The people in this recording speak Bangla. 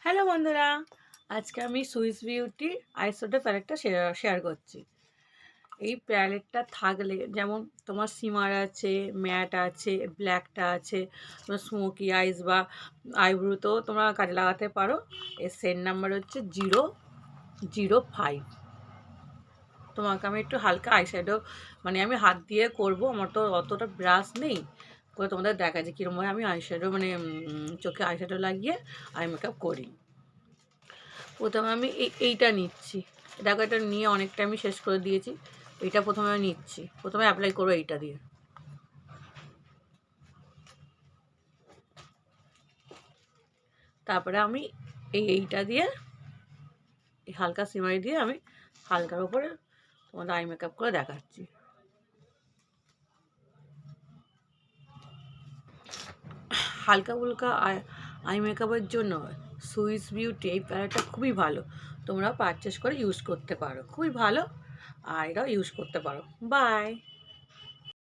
হ্যালো বন্ধুরা, আজকে আমি সুইস বিউটি আইশ্যাডো প্যালেটটা শেয়ার করছি। এই প্যালেটটা থাকলে যেমন তোমার সিমার আছে, ম্যাট আছে, ব্ল্যাকটা আছে, তোমার স্মোকি আইস বা আইব্রোতেও তোমরা কাজে লাগাতে পারো। এর সেট নাম্বার হচ্ছে 005। তোমাকে আমি একটু হালকা আইশ্যাডো মানে আমি হাত দিয়ে করব, আমার তো অতটা ব্রাশ নেই, করে তোমাদের দেখা যায় কীরকমভাবে আমি আইশ্যাডো মানে চোখে আইশ্যাডো লাগিয়ে আই মেকআপ করি। প্রথমে আমি এইটা নিচ্ছি। দেখো, এটা নিয়ে অনেকটা আমি শেষ করে দিয়েছি। এইটা প্রথমে আমি নিচ্ছি, প্রথমে অ্যাপ্লাই করবো এইটা দিয়ে। তারপরে আমি এইটা দিয়ে এই হালকা সিমারি দিয়ে আমি হালকার উপরে তোমাদের আই মেকআপ করে দেখাচ্ছি। হালকা ফুলকা আই মেকআপের জন্য সুইস বিউটি এই প্যালেটটা খুবই ভালো, তোমরা পারচেস করে ইউজ করতে পারো, খুবই ভালো, আর এটাও ইউজ করতে পারো। বাই।